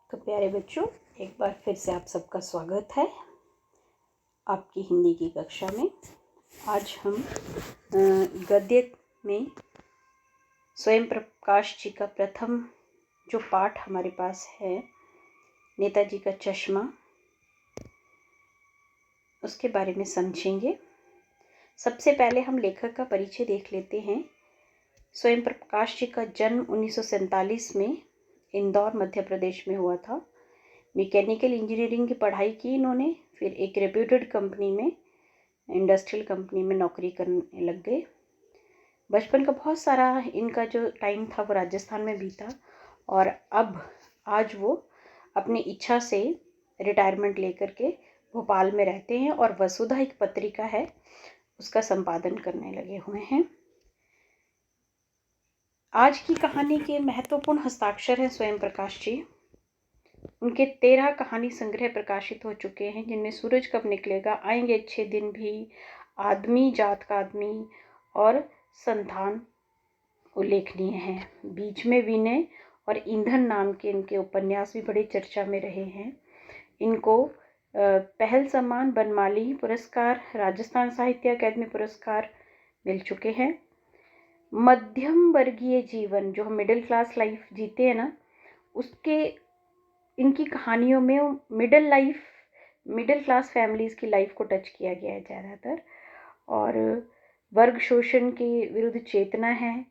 तो प्यारे बच्चों, एक बार फिर से आप सबका स्वागत है आपकी हिंदी की कक्षा में। आज हम गद्य में स्वयं प्रकाश जी का प्रथम जो पाठ हमारे पास है, नेताजी का चश्मा, उसके बारे में समझेंगे। सबसे पहले हम लेखक का परिचय देख लेते हैं। स्वयं प्रकाश जी का जन्म 1947 में इंदौर मध्य प्रदेश में हुआ था। मैकेनिकल इंजीनियरिंग की पढ़ाई की इन्होंने, फिर एक रेप्यूटेड कंपनी में, इंडस्ट्रियल कंपनी में नौकरी करने लग गए। बचपन का बहुत सारा इनका जो टाइम था वो राजस्थान में बीता और अब आज वो अपनी इच्छा से रिटायरमेंट लेकर के भोपाल में रहते हैं और वसुधा एक पत्रिका है उसका संपादन करने लगे हुए हैं। आज की कहानी के महत्वपूर्ण हस्ताक्षर हैं स्वयं प्रकाश जी। उनके 13 कहानी संग्रह प्रकाशित हो चुके हैं, जिनमें सूरज कब निकलेगा, आएंगे अच्छे दिन भी, आदमी जात का आदमी और संतान उल्लेखनीय हैं। बीच में विनय और ईंधन नाम के इनके उपन्यास भी बड़े चर्चा में रहे हैं। इनको पहल सम्मान, बनमाली पुरस्कार, राजस्थान साहित्य अकादमी पुरस्कार मिल चुके हैं। मध्यम वर्गीय जीवन, जो हम मिडिल क्लास लाइफ जीते हैं ना, उसके इनकी कहानियों में मिडिल क्लास फैमिलीज़ की लाइफ को टच किया गया है ज़्यादातर, और वर्ग शोषण के विरुद्ध चेतना है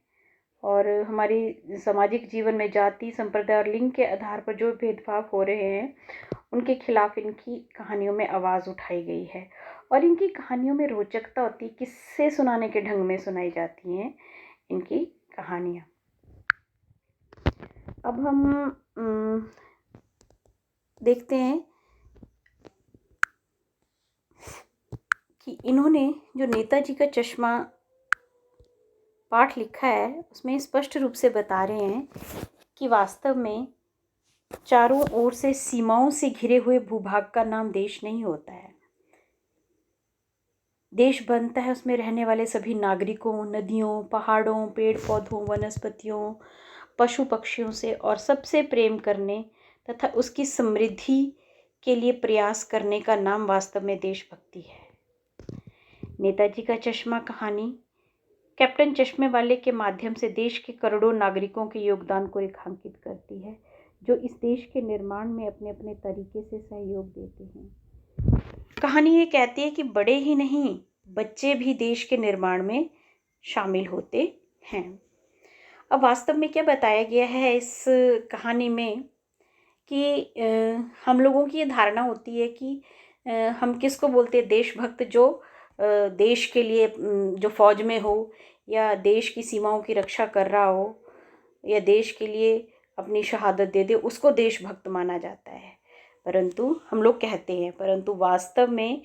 और हमारी सामाजिक जीवन में जाति, संप्रदाय और लिंग के आधार पर जो भेदभाव हो रहे हैं उनके खिलाफ इनकी कहानियों में आवाज़ उठाई गई है। और इनकी कहानियों में रोचकता होती है, किस्से सुनाने के ढंग में सुनाई जाती हैं इनकी कहानियाँ। अब हम देखते हैं कि इन्होंने जो नेताजी का चश्मा पाठ लिखा है उसमें स्पष्ट रूप से बता रहे हैं कि वास्तव में चारों ओर से सीमाओं से घिरे हुए भूभाग का नाम देश नहीं होता है। देश बनता है उसमें रहने वाले सभी नागरिकों, नदियों, पहाड़ों, पेड़ पौधों, वनस्पतियों, पशु पक्षियों से और सबसे प्रेम करने तथा उसकी समृद्धि के लिए प्रयास करने का नाम वास्तव में देशभक्ति है। नेताजी का चश्मा कहानी कैप्टन चश्मे वाले के माध्यम से देश के करोड़ों नागरिकों के योगदान को रेखांकित करती है, जो इस देश के निर्माण में अपने अपने तरीके से सहयोग देते हैं। कहानी ये कहती है कि बड़े ही नहीं, बच्चे भी देश के निर्माण में शामिल होते हैं। अब वास्तव में क्या बताया गया है इस कहानी में कि हम लोगों की ये धारणा होती है कि हम किसको बोलते हैं, देशभक्त, जो देश के लिए जो फौज में हो या देश की सीमाओं की रक्षा कर रहा हो या देश के लिए अपनी शहादत दे दे, उसको देशभक्त माना जाता है। परंतु हम लोग कहते हैं, परंतु वास्तव में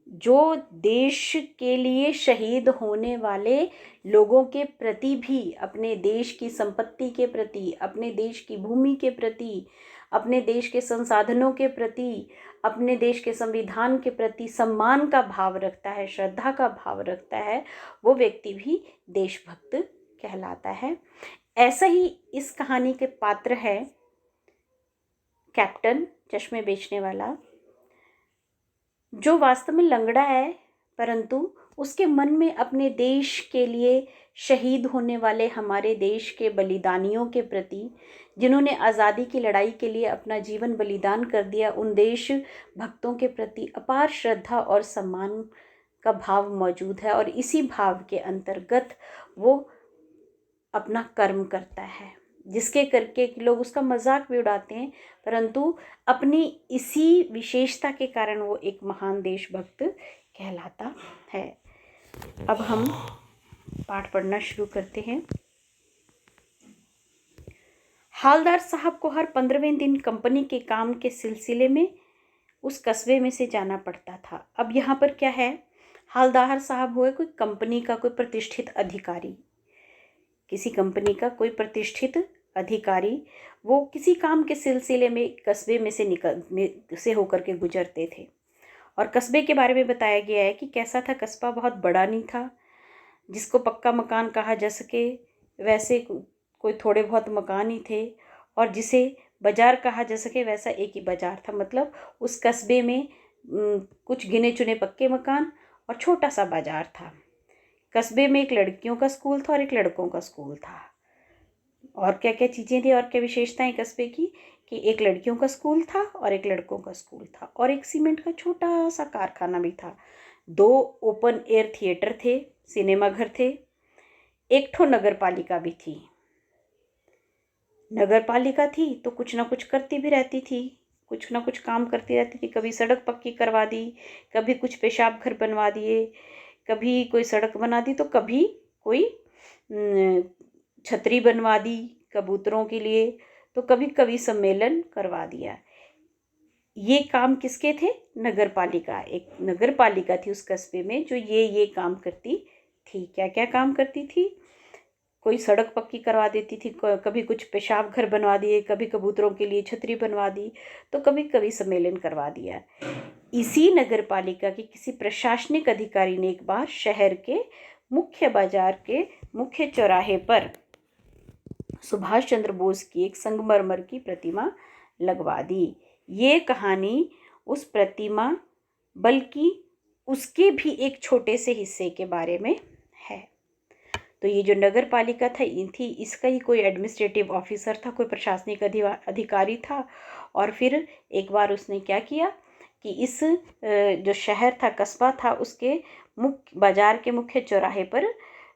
जो देश के लिए शहीद होने वाले लोगों के प्रति भी, अपने देश की संपत्ति के प्रति, अपने देश की भूमि के प्रति, अपने देश के संसाधनों के प्रति, अपने देश के संविधान के प्रति सम्मान का भाव रखता है, श्रद्धा का भाव रखता है, वो व्यक्ति भी देशभक्त कहलाता है। ऐसा ही इस कहानी के पात्र है कैप्टन चश्मे बेचने वाला, जो वास्तव में लंगड़ा है, परंतु उसके मन में अपने देश के लिए शहीद होने वाले हमारे देश के बलिदानियों के प्रति, जिन्होंने आज़ादी की लड़ाई के लिए अपना जीवन बलिदान कर दिया, उन देश भक्तों के प्रति अपार श्रद्धा और सम्मान का भाव मौजूद है। और इसी भाव के अंतर्गत वो अपना कर्म करता है, जिसके करके लोग उसका मजाक भी उड़ाते हैं, परंतु अपनी इसी विशेषता के कारण वो एक महान देशभक्त कहलाता है। अब हम पाठ पढ़ना शुरू करते हैं। हालदार साहब को हर 15वें दिन कंपनी के काम के सिलसिले में उस कस्बे में से जाना पड़ता था। अब यहाँ पर क्या है, हालदार साहब हुए कोई कंपनी का कोई प्रतिष्ठित अधिकारी, किसी कंपनी का कोई प्रतिष्ठित अधिकारी, वो किसी काम के सिलसिले में कस्बे में से होकर के गुजरते थे। और कस्बे के बारे में बताया गया है कि कैसा था कस्बा, बहुत बड़ा नहीं था, जिसको पक्का मकान कहा जा सके वैसे कोई थोड़े बहुत मकान ही थे, और जिसे बाजार कहा जा सके वैसा एक ही बाजार था। मतलब उस कस्बे में कुछ गिने चुने पक्के मकान और छोटा सा बाजार था। कस्बे में एक लड़कियों का स्कूल था और एक लड़कों का स्कूल था। और क्या क्या चीज़ें थी और क्या विशेषताएं कस्बे की, कि एक लड़कियों का स्कूल था और एक लड़कों का स्कूल था, और एक सीमेंट का छोटा सा कारखाना भी था। 2 ओपन एयर थिएटर थे, सिनेमा घर थे। एक ठो नगर पालिका भी थी। नगर पालिका थी तो कुछ ना कुछ करती भी रहती थी, कुछ ना कुछ काम करती रहती थी। कभी सड़क पक्की करवा दी, कभी कुछ पेशाब घर बनवा दिए, कभी कोई सड़क बना दी, तो कभी कोई छतरी बनवा दी कबूतरों के लिए, तो कभी कभी सम्मेलन करवा दिया। ये काम किसके थे? नगर पालिका। एक नगर पालिका थी उस कस्बे में जो ये काम करती थी। क्या क्या काम करती थी? कोई सड़क पक्की करवा देती थी, कभी कुछ पेशाब घर बनवा दिए, कभी कबूतरों के लिए छतरी बनवा दी, तो कभी कभी सम्मेलन करवा दिया। इसी नगर पालिका के किसी प्रशासनिक अधिकारी ने एक बार शहर के मुख्य बाजार के मुख्य चौराहे पर सुभाष चंद्र बोस की एक संगमरमर की प्रतिमा लगवा दी। ये कहानी उस प्रतिमा बल्कि उसके भी एक छोटे से हिस्से के बारे में है। तो ये जो नगर पालिका थी, इसका ही कोई एडमिनिस्ट्रेटिव ऑफिसर था, कोई प्रशासनिक अधिकारी था। और फिर एक बार उसने क्या किया कि इस जो शहर था, कस्बा था, उसके मुख्य बाजार के मुख्य चौराहे पर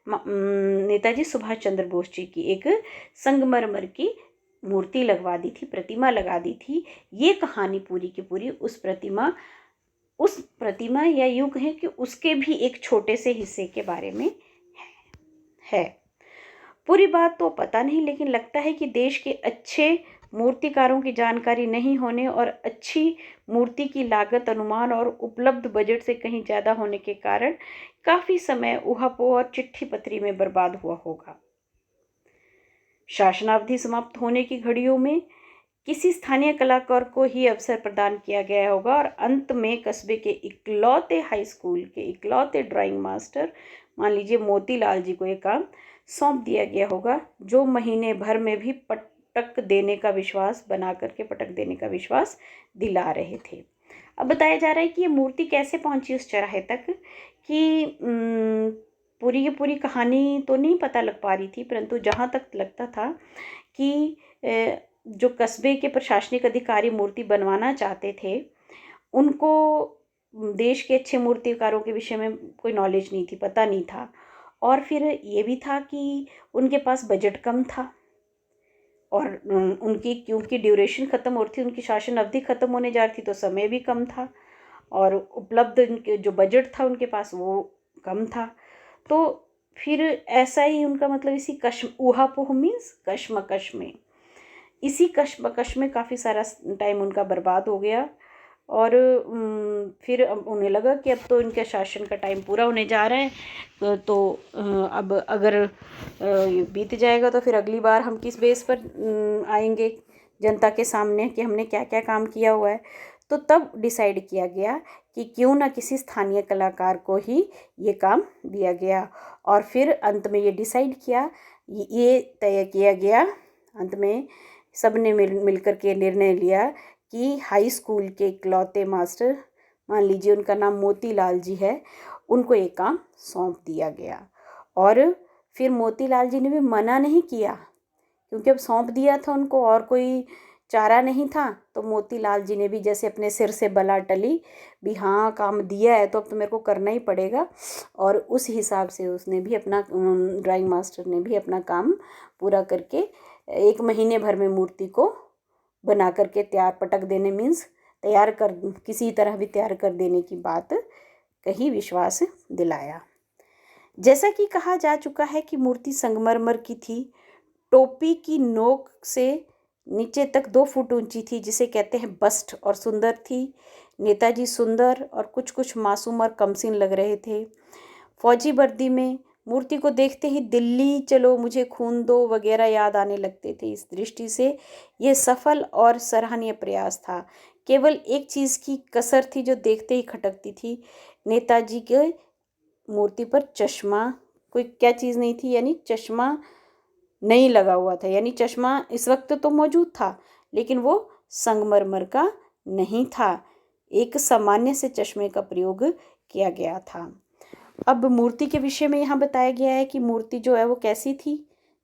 नेताजी सुभाष चंद्र बोस जी की एक संगमरमर की मूर्ति लगवा दी थी, प्रतिमा लगा दी थी। ये कहानी पूरी की पूरी उस प्रतिमा या यूं कहें कि उसके भी एक छोटे से हिस्से के बारे में है। पूरी बात तो पता नहीं, लेकिन लगता है कि देश के अच्छे मूर्तिकारों की जानकारी नहीं होने और अच्छी मूर्ति की लागत अनुमान और उपलब्ध बजट से कहीं ज़्यादा होने के कारण काफ़ी समय ऊहापोह और चिट्ठी पत्री में बर्बाद हुआ होगा। शासनावधि समाप्त होने की घड़ियों में किसी स्थानीय कलाकार को ही अवसर प्रदान किया गया होगा और अंत में कस्बे के इकलौते हाई स्कूल के इकलौते ड्राइंग मास्टर, मान लीजिए मोतीलाल जी को ये काम सौंप दिया गया होगा, जो महीने भर में भी पटक देने का विश्वास दिला रहे थे। अब बताया जा रहा है कि ये मूर्ति कैसे पहुंची उस चौराहे तक, कि पूरी की पूरी कहानी तो नहीं पता लग पा रही थी, परंतु जहाँ तक लगता था कि जो कस्बे के प्रशासनिक अधिकारी मूर्ति बनवाना चाहते थे, उनको देश के अच्छे मूर्तिकारों के विषय में कोई नॉलेज नहीं थी, पता नहीं था। और फिर ये भी था कि उनके पास बजट कम था और उनकी क्योंकि ड्यूरेशन ख़त्म हो रही थी, उनकी शासन अवधि ख़त्म होने जा रही थी, तो समय भी कम था और उपलब्ध उनके जो बजट था उनके पास वो कम था। तो फिर ऐसा ही उनका मतलब इसी ऊहापोह मीन्स कश्मकश में, इसी कश्मकश में काफ़ी सारा टाइम उनका बर्बाद हो गया। और फिर अब उन्हें लगा कि अब तो इनके शासन का टाइम पूरा होने जा रहा है, तो अब अगर ये बीत जाएगा तो फिर अगली बार हम किस बेस पर आएंगे जनता के सामने कि हमने क्या क्या काम किया हुआ है। तो तब डिसाइड किया गया कि क्यों ना किसी स्थानीय कलाकार को ही ये काम दिया गया। और फिर अंत में ये डिसाइड किया, ये तय किया गया, अंत में सब ने मिलकर के निर्णय लिया कि हाई स्कूल के इकलौते मास्टर, मान लीजिए उनका नाम मोतीलाल जी है, उनको ये काम सौंप दिया गया। और फिर मोतीलाल जी ने भी मना नहीं किया, क्योंकि अब सौंप दिया था उनको और कोई चारा नहीं था। तो मोतीलाल जी ने भी जैसे अपने सिर से बला टली भी, हाँ काम दिया है तो अब तो मेरे को करना ही पड़ेगा। और उस हिसाब से उसने भी अपना ड्राइंग मास्टर ने भी अपना काम पूरा करके 1 महीने भर में मूर्ति को बना करके पटक देने मीन्स किसी तरह भी तैयार कर देने की बात कही, विश्वास दिलाया। जैसा कि कहा जा चुका है कि मूर्ति संगमरमर की थी, टोपी की नोक से नीचे तक 2 फुट ऊंची थी, जिसे कहते हैं बस्ट, और सुंदर थी। नेताजी सुंदर और कुछ मासूम और कमसीन लग रहे थे। फौजी वर्दी में मूर्ति को देखते ही दिल्ली चलो मुझे खून दो वगैरह याद आने लगते थे। इस दृष्टि से ये सफल और सराहनीय प्रयास था। केवल एक चीज़ की कसर थी जो देखते ही खटकती थी, नेताजी के मूर्ति पर चश्मा, कोई क्या चीज़ नहीं थी, यानी चश्मा नहीं लगा हुआ था। यानी चश्मा इस वक्त तो मौजूद था, लेकिन वो संगमरमर का नहीं था, एक सामान्य से चश्मे का प्रयोग किया गया था। अब मूर्ति के विषय में यहाँ बताया गया है कि मूर्ति जो है वो कैसी थी।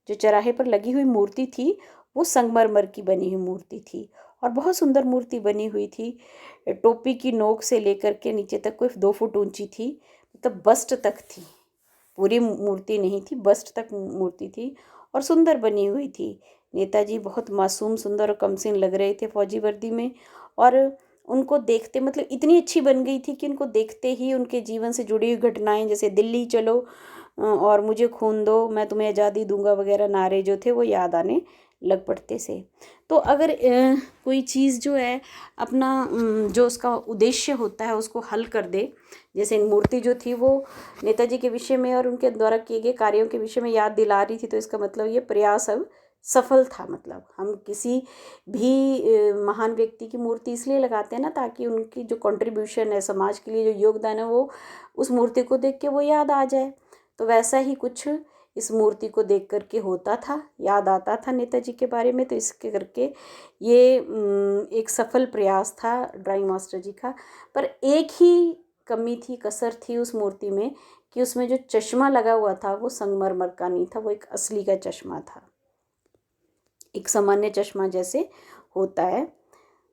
जो चौराहे पर लगी हुई मूर्ति थी वो संगमरमर की बनी हुई मूर्ति थी और बहुत सुंदर मूर्ति बनी हुई थी। टोपी की नोक से लेकर के नीचे तक कोई 2 फुट ऊंची थी, मतलब बस्ट तक थी, पूरी मूर्ति नहीं थी, बस्ट तक मूर्ति थी और सुंदर बनी हुई थी। नेताजी बहुत मासूम, सुंदर और कमसीन लग रहे थे फौजी वर्दी में, और उनको देखते, मतलब इतनी अच्छी बन गई थी कि उनको देखते ही उनके जीवन से जुड़ी हुई घटनाएं, जैसे दिल्ली चलो और मुझे खून दो, मैं तुम्हें आज़ादी दूंगा वगैरह नारे जो थे वो याद आने लग पड़ते से। तो अगर कोई चीज़ जो है अपना जो उसका उद्देश्य होता है उसको हल कर दे, जैसे मूर्ति जो थी वो नेताजी के विषय में और उनके द्वारा किए गए कार्यों के विषय में याद दिला रही थी, तो इसका मतलब ये प्रयास अब सफल था। मतलब हम किसी भी महान व्यक्ति की मूर्ति इसलिए लगाते हैं ना, ताकि उनकी जो कंट्रीब्यूशन है, समाज के लिए जो योगदान है, वो उस मूर्ति को देख के वो याद आ जाए। तो वैसा ही कुछ इस मूर्ति को देख करके होता था, याद आता था नेताजी के बारे में। तो इसके करके ये एक सफल प्रयास था ड्राइंग मास्टर जी का। पर एक ही कमी थी, कसर थी उस मूर्ति में, कि उसमें जो चश्मा लगा हुआ था वो संगमरमर का नहीं था, वो एक असली का चश्मा था, एक सामान्य चश्मा जैसे होता है।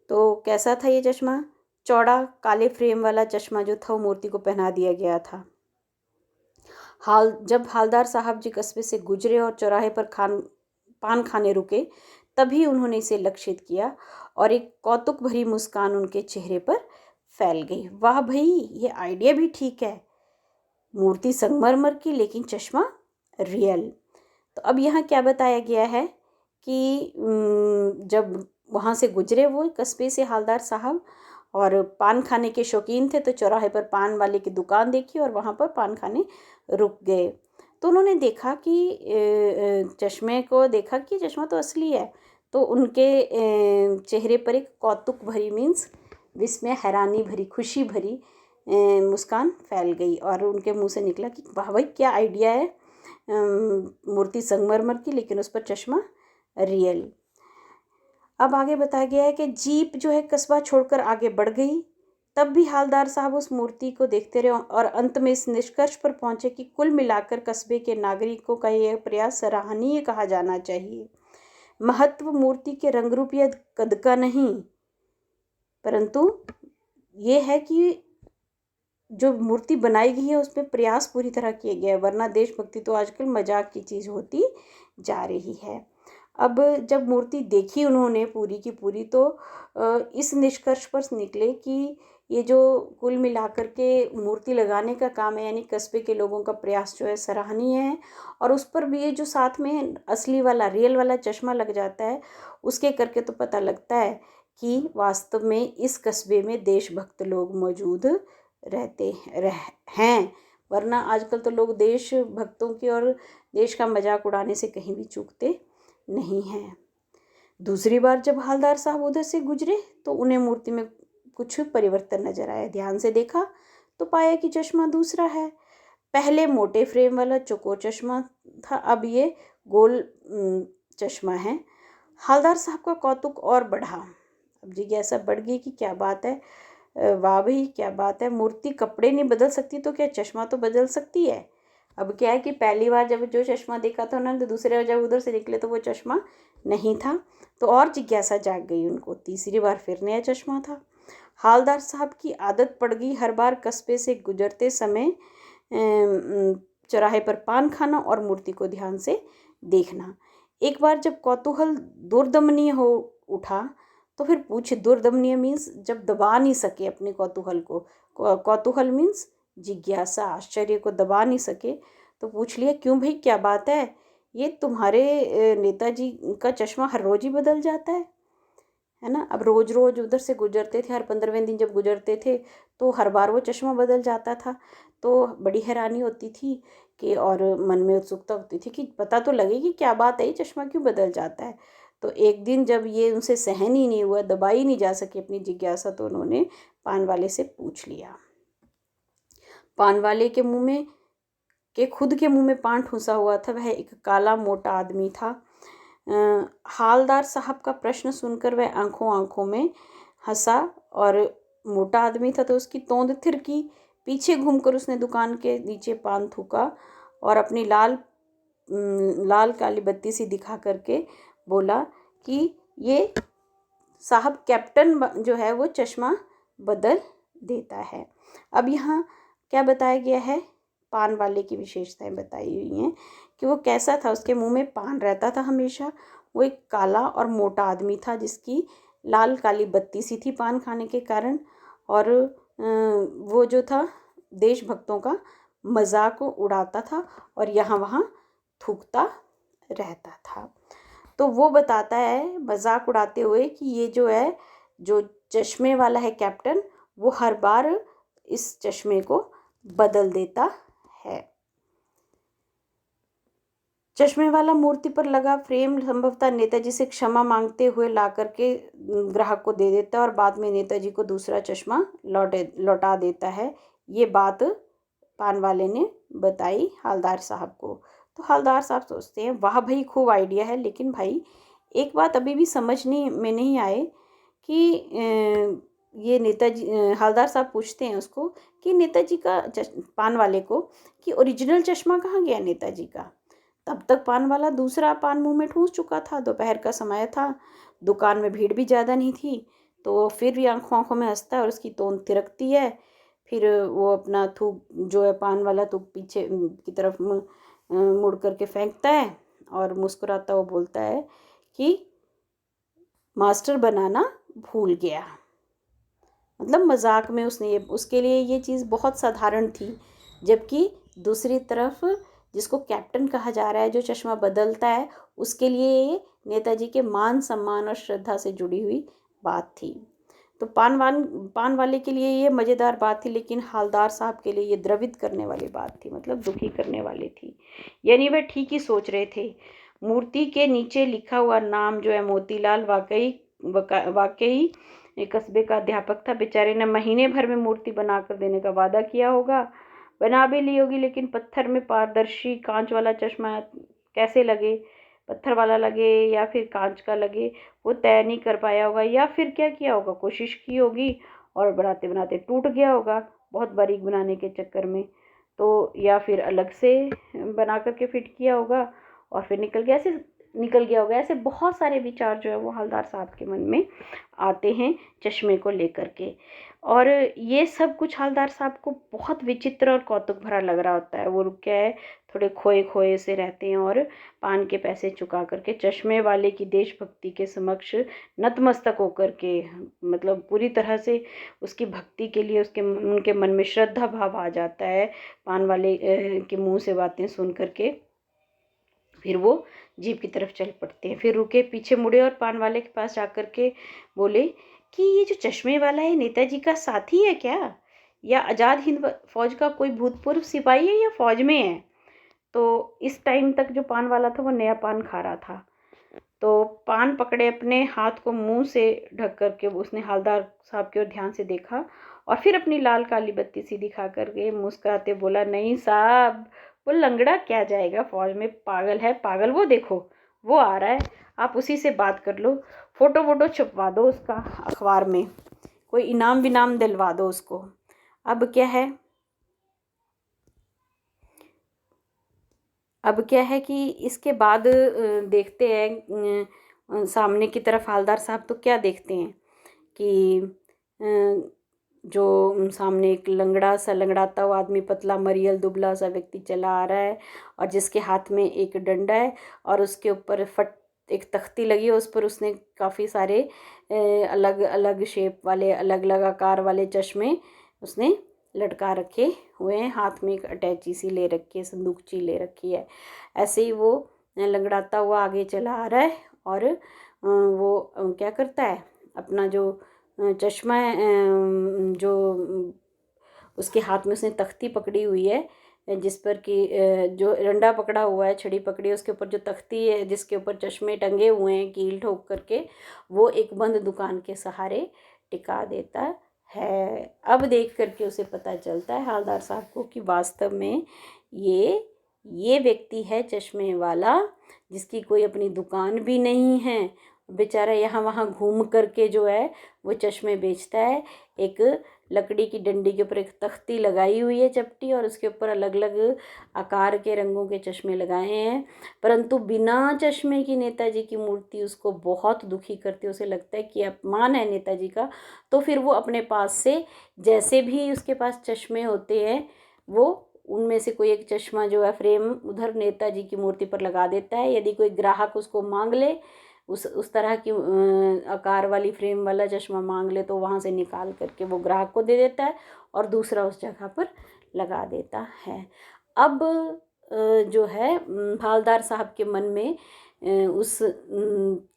तो कैसा था ये चश्मा? चौड़ा काले फ्रेम वाला चश्मा जो था वो मूर्ति को पहना दिया गया था। जब हालदार साहब जी कस्बे से गुजरे और चौराहे पर पान खाने रुके, तभी उन्होंने इसे लक्षित किया और एक कौतुक भरी मुस्कान उनके चेहरे पर फैल गई। वाह भाई, ये आइडिया भी ठीक है, मूर्ति संगमरमर की लेकिन चश्मा रियल। तो अब यहाँ क्या बताया गया है कि जब वहाँ से गुजरे वो कस्बे से हालदार साहब, और पान खाने के शौकीन थे, तो चौराहे पर पान वाले की दुकान देखी और वहाँ पर पान खाने रुक गए। तो उन्होंने देखा कि चश्मे को देखा कि चश्मा तो असली है। तो उनके चेहरे पर एक कौतुक भरी, मीन्स विस्मय, हैरानी भरी, खुशी भरी मुस्कान फैल गई और उनके मुंह से निकला कि वाह भाई, क्या आइडिया है, मूर्ति संगमरमर की लेकिन उस पर चश्मा रियल। अब आगे बताया गया है कि जीप जो है कस्बा छोड़कर आगे बढ़ गई। तब भी हालदार साहब उस मूर्ति को देखते रहे और अंत में इस निष्कर्ष पर पहुंचे कि कुल मिलाकर कस्बे के नागरिकों का यह प्रयास सराहनीय कहा जाना चाहिए। महत्व मूर्ति के रंग रूप या कद का नहीं, परंतु ये है कि जो मूर्ति बनाई गई है उसमें प्रयास पूरी तरह किए गए, वरना देशभक्ति तो आजकल मजाक की चीज़ होती जा रही है। अब जब मूर्ति देखी उन्होंने पूरी की पूरी, तो इस निष्कर्ष पर निकले कि ये जो कुल मिलाकर के मूर्ति लगाने का काम है, यानी कस्बे के लोगों का प्रयास जो है सराहनीय है। और उस पर भी ये जो साथ में असली वाला, रियल वाला चश्मा लग जाता है, उसके करके तो पता लगता है कि वास्तव में इस कस्बे में देशभक्त लोग मौजूद हैं। वरना आजकल तो लोग देशभक्तों की और देश का मजाक उड़ाने से कहीं भी चूकते नहीं हैं। दूसरी बार जब हालदार साहब उधर से गुजरे तो उन्हें मूर्ति में कुछ परिवर्तन नजर आया। ध्यान से देखा तो पाया कि चश्मा दूसरा है। पहले मोटे फ्रेम वाला चौकोर चश्मा था, अब ये गोल चश्मा है। हालदार साहब का कौतुक और बढ़ा। अब जिज्ञासा बढ़ गई कि क्या बात है, वाह भाई क्या बात है, मूर्ति कपड़े नहीं बदल सकती तो क्या चश्मा तो बदल सकती है। अब क्या है कि पहली बार जब जो चश्मा देखा था उन्होंने, तो दूसरी बार जब उधर से निकले तो वो चश्मा नहीं था, तो और जिज्ञासा जाग गई उनको। तीसरी बार फिर नया चश्मा था। हालदार साहब की आदत पड़ गई हर बार कस्बे से गुजरते समय चौराहे पर पान खाना और मूर्ति को ध्यान से देखना। एक बार जब कौतूहल दुर्दमनीय हो उठा तो फिर पूछे, दुर्दमनीय मीन्स जब दबा नहीं सके अपने कौतूहल को, कौतूहल मीन्स जिज्ञासा, आश्चर्य को दबा नहीं सके, तो पूछ लिया, क्यों भाई क्या बात है, ये तुम्हारे नेताजी का चश्मा हर रोज ही बदल जाता है ना। अब रोज रोज उधर से गुजरते थे, हर 15वें दिन जब गुजरते थे तो हर बार वो चश्मा बदल जाता था। तो बड़ी हैरानी होती थी कि, और मन में उत्सुकता होती थी कि पता तो लगे कि क्या बात है, ये चश्मा क्यों बदल जाता है। तो एक दिन जब ये उनसे सहन ही नहीं हुआ, दबाई नहीं जा सकी अपनी जिज्ञासा, तो उन्होंने पान वाले से पूछ लिया। पान वाले के मुंह में, खुद के मुंह में पान ठूंसा हुआ था। वह एक काला मोटा आदमी था। हालदार साहब का प्रश्न सुनकर वह आंखों आंखों में हंसा और मोटा आदमी था तो उसकी तोंद थिरकी। पीछे घूमकर उसने दुकान के नीचे पान थूका और अपनी लाल काली बत्ती सी दिखा करके बोला कि ये साहब कैप्टन जो है वो चश्मा बदल देता है। अब यहाँ क्या बताया गया है, पान वाले की विशेषताएं बताई हुई हैं कि वो कैसा था। उसके मुंह में पान रहता था हमेशा। वो एक काला और मोटा आदमी था जिसकी लाल काली बत्ती सी थी पान खाने के कारण। और वो जो था देशभक्तों का मजाक उड़ाता था और यहाँ वहाँ थूकता रहता था। तो वो बताता है मजाक उड़ाते हुए कि ये जो है, जो चश्मे वाला है कैप्टन, वो हर बार इस चश्मे को बदल देता है। चश्मे वाला मूर्ति पर लगा फ्रेम संभवतः नेताजी से क्षमा मांगते हुए ला करके ग्राहक को दे देता है और बाद में नेताजी को दूसरा चश्मा लौटा देता है। ये बात पान वाले ने बताई हालदार साहब को। तो हालदार साहब सोचते हैं वाह भाई खूब आइडिया है, लेकिन भाई एक बात अभी भी समझ में नहीं आए कि ये नेताजी, हालदार साहब पूछते हैं उसको कि नेताजी का पान वाले को कि ओरिजिनल चश्मा कहाँ गया नेताजी का। तब तक पान वाला दूसरा पान मुंह में ठूंस चुका था। दोपहर का समय था, दुकान में भीड़ भी ज़्यादा नहीं थी, तो फिर भी आंखों आंखों में हंसता है और उसकी तोंद थिरकती है। फिर वो अपना थूक जो है पान वाला थूक पीछे की तरफ मुड़ करके फेंकता है और मुस्कुराता हुआ बोलता है कि मास्टर बनाना भूल गया। मतलब मजाक में उसने ये, उसके लिए ये चीज़ बहुत साधारण थी। जबकि दूसरी तरफ जिसको कैप्टन कहा जा रहा है, जो चश्मा बदलता है, उसके लिए ये नेताजी के मान सम्मान और श्रद्धा से जुड़ी हुई बात थी। तो पान वाले के लिए ये मज़ेदार बात थी, लेकिन हालदार साहब के लिए ये द्रवित करने वाली बात थी, मतलब दुखी करने वाली थी। यानी वे ठीक ही सोच रहे थे। मूर्ति के नीचे लिखा हुआ नाम जो है मोतीलाल वाकई एक कस्बे का अध्यापक था। बेचारे ने महीने भर में मूर्ति बनाकर देने का वादा किया होगा, बना भी ली होगी, लेकिन पत्थर में पारदर्शी कांच वाला चश्मा कैसे लगे, पत्थर वाला लगे या फिर कांच का लगे, वो तय नहीं कर पाया होगा। या फिर क्या किया होगा, कोशिश की होगी और बनाते बनाते टूट गया होगा बहुत बारीक बनाने के चक्कर में। तो या फिर अलग से बना करके फिट किया होगा और फिर निकल गया होगा। ऐसे बहुत सारे विचार जो है वो हवलदार साहब के मन में आते हैं चश्मे को लेकर के। और ये सब कुछ हवलदार साहब को बहुत विचित्र और कौतुक भरा लग रहा होता है। वो क्या है, थोड़े खोए खोए से रहते हैं और पान के पैसे चुका करके चश्मे वाले की देशभक्ति के समक्ष नतमस्तक होकर के, मतलब पूरी तरह से उसकी भक्ति के लिए उनके मन में श्रद्धा भाव आ जाता है पान वाले के मुंह से बातें सुन करके। फिर वो जीप की तरफ चल पड़ते हैं। फिर रुके, पीछे मुड़े और पान वाले के पास जाकर के बोले कि ये जो चश्मे वाला है नेताजी का साथी है क्या, या आज़ाद हिंद फौज का कोई भूतपूर्व सिपाही है या फौज में है। तो इस टाइम तक जो पान वाला था वो नया पान खा रहा था, तो पान पकड़े अपने हाथ को मुंह से ढक करके उसने हवलदार साहब की ओर ध्यान से देखा और फिर अपनी लाल काली बत्ती सी दिखा करके मुस्कुराते बोला, नहीं साहब, वो लंगड़ा क्या जाएगा फौज में, पागल है पागल, वो देखो वो आ रहा है, आप उसी से बात कर लो, फोटो वोटो छपवा दो उसका अखबार में, कोई इनाम विनाम दिलवा दो उसको। अब क्या है कि इसके बाद देखते हैं सामने की तरफ हवलदार साहब तो क्या देखते हैं कि जो सामने एक लंगड़ाता हुआ आदमी, पतला मरियल दुबला सा व्यक्ति चला आ रहा है और जिसके हाथ में एक डंडा है और उसके ऊपर एक तख्ती लगी है, उस पर उसने काफ़ी सारे अलग अलग शेप वाले, अलग अलग आकार वाले चश्मे उसने लटका रखे हुए हैं। हाथ में एक अटैची सी ले रखी है, संदूकची ले रखी है। ऐसे ही वो लंगड़ाता हुआ आगे चला आ रहा है और वो क्या करता है, अपना जो चश्मा है, जो उसके हाथ में उसने तख्ती पकड़ी हुई है जिस पर कि जो डंडा पकड़ा हुआ है, छड़ी पकड़ी है, उसके ऊपर जो तख्ती है जिसके ऊपर चश्मे टंगे हुए हैं कील ठोक करके, वो एक बंद दुकान के सहारे टिका देता है। अब देख करके उसे पता चलता है हवलदार साहब को कि वास्तव में ये ये व्यक्ति है चश्मे वाला, जिसकी कोई अपनी दुकान भी नहीं है, बेचारा यहाँ वहाँ घूम करके जो है वो चश्मे बेचता है। एक लकड़ी की डंडी के ऊपर एक तख्ती लगाई हुई है चपटी, और उसके ऊपर अलग अलग आकार के रंगों के चश्मे लगाए हैं, परंतु बिना चश्मे की नेताजी की मूर्ति उसको बहुत दुखी करती है। उसे लगता है कि अपमान है नेताजी का, तो फिर वो अपने पास से जैसे भी उसके पास चश्मे होते हैं वो उनमें से कोई एक चश्मा जो है फ्रेम उधर नेताजी की मूर्ति पर लगा देता है। यदि कोई ग्राहक उसको मांग ले, उस तरह की आकार वाली फ्रेम वाला चश्मा मांग ले, तो वहाँ से निकाल करके वो ग्राहक को दे देता है और दूसरा उस जगह पर लगा देता है। अब जो है हवलदार साहब के मन में उस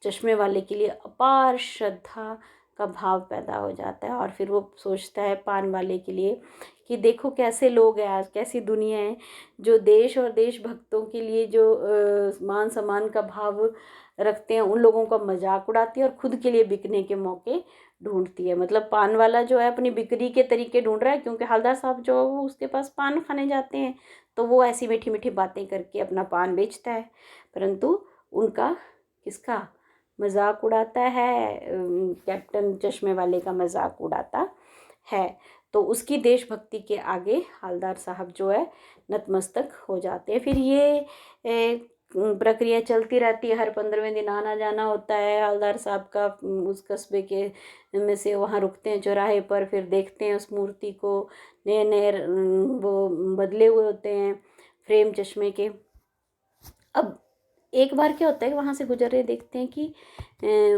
चश्मे वाले के लिए अपार श्रद्धा का भाव पैदा हो जाता है, और फिर वो सोचता है पान वाले के लिए कि देखो कैसे लोग हैं आज, कैसी दुनिया है जो देश और देशभक्तों के लिए जो मान सम्मान का भाव रखते हैं, उन लोगों का मजाक उड़ाती है और खुद के लिए बिकने के मौके ढूंढती है। मतलब पान वाला जो है अपनी बिक्री के तरीके ढूंढ रहा है, क्योंकि हवलदार साहब जो है वो उसके पास पान खाने जाते हैं, तो वो ऐसी मीठी मीठी बातें करके अपना पान बेचता है, परंतु उनका किसका मजाक उड़ाता है, कैप्टन चश्मे वाले का मजाक उड़ाता है। तो उसकी देशभक्ति के आगे हवलदार साहब जो है नतमस्तक हो जाते हैं। फिर ये प्रक्रिया चलती रहती है, हर 15वें दिन आना जाना होता है हवलदार साहब का उस कस्बे के में से। वहाँ रुकते हैं चौराहे पर, फिर देखते हैं उस मूर्ति को, नए नए वो बदले हुए होते हैं फ्रेम चश्मे के। अब एक बार क्या होता है कि वहाँ से गुजर रहे देखते हैं कि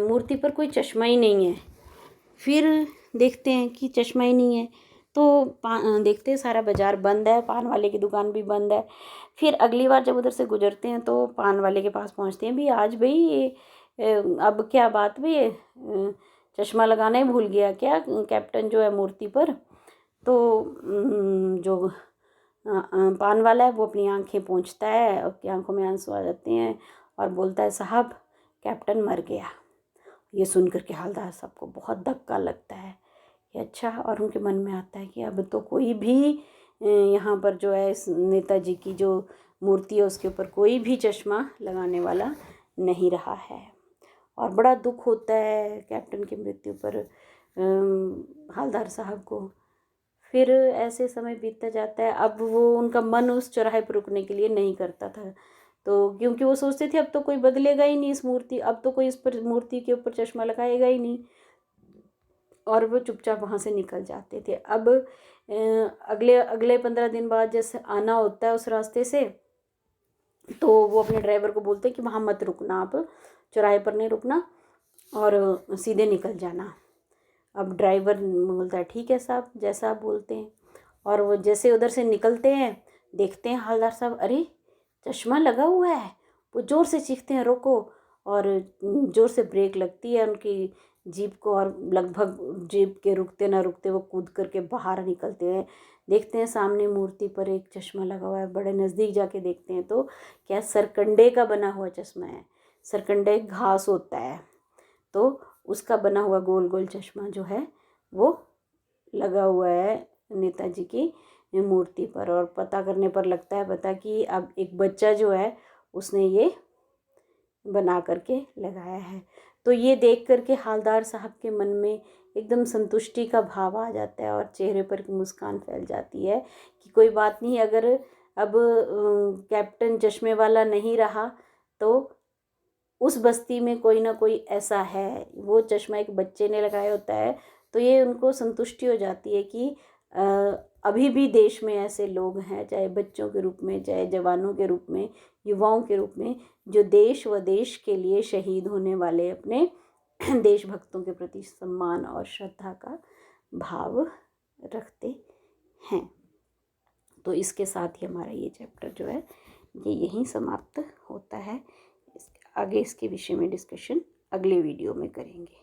मूर्ति पर कोई चश्मा ही नहीं है। फिर देखते हैं कि चश्मा ही नहीं है, तो देखते हैं सारा बाज़ार बंद है, पान वाले की दुकान भी बंद है। फिर अगली बार जब उधर से गुजरते हैं तो पान वाले के पास पहुंचते हैं, भी आज भाई ये अब क्या बात भी है, चश्मा लगाना ही भूल गया क्या कैप्टन जो है मूर्ति पर। तो जो पान वाला है वो अपनी आंखें पोंछता है, उसकी आंखों में आंसू आ जाते हैं और बोलता है साहब कैप्टन मर गया। ये सुन करके हवलदार साहब को बहुत धक्का लगता है कि अच्छा, और उनके मन में आता है कि अब तो कोई भी यहाँ पर जो है इस नेताजी की जो मूर्ति है उसके ऊपर कोई भी चश्मा लगाने वाला नहीं रहा है, और बड़ा दुख होता है कैप्टन की मृत्यु पर हवलदार साहब को। फिर ऐसे समय बीतता जाता है, अब वो उनका मन उस चौराहे पर रुकने के लिए नहीं करता था, तो क्योंकि वो सोचते थे अब तो कोई बदलेगा ही नहीं इस मूर्ति, अब तो कोई इस पर मूर्ति के ऊपर चश्मा लगाएगा ही नहीं, और वो चुपचाप वहाँ से निकल जाते थे। अब अगले 15 दिन बाद जैसे आना होता है उस रास्ते से, तो वो अपने ड्राइवर को बोलते हैं कि वहाँ मत रुकना, आप चौराहे पर नहीं रुकना और सीधे निकल जाना। अब ड्राइवर बोलता है ठीक है साहब, जैसा आप बोलते हैं। और वो जैसे उधर से निकलते हैं देखते हैं हवलदार साहब अरे चश्मा लगा हुआ है, वो ज़ोर से चीखते हैं रोको, और ज़ोर से ब्रेक लगती है उनकी जीप को, और लगभग जीप के रुकते ना रुकते वो कूद करके बाहर निकलते हैं। देखते हैं सामने मूर्ति पर एक चश्मा लगा हुआ है, बड़े नज़दीक जाके देखते हैं तो क्या सरकंडे का बना हुआ चश्मा है। सरकंडे घास होता है, तो उसका बना हुआ गोल गोल चश्मा जो है वो लगा हुआ है नेताजी की मूर्ति पर। और पता करने पर लगता है पता कि अब एक बच्चा जो है उसने ये बना करके लगाया है। तो ये देख करके हवलदार साहब के मन में एकदम संतुष्टि का भाव आ जाता है और चेहरे पर मुस्कान फैल जाती है कि कोई बात नहीं, अगर अब कैप्टन चश्मे वाला नहीं रहा तो उस बस्ती में कोई ना कोई ऐसा है, वो चश्मा एक बच्चे ने लगाया होता है। तो ये उनको संतुष्टि हो जाती है कि अभी भी देश में ऐसे लोग हैं, चाहे बच्चों के रूप में, चाहे जवानों के रूप में, युवाओं के रूप में, जो देश व देश के लिए शहीद होने वाले अपने देशभक्तों के प्रति सम्मान और श्रद्धा का भाव रखते हैं। तो इसके साथ ही हमारा ये चैप्टर जो है ये यहीं समाप्त होता है। आगे इसके विषय में डिस्कशन अगले वीडियो में करेंगे।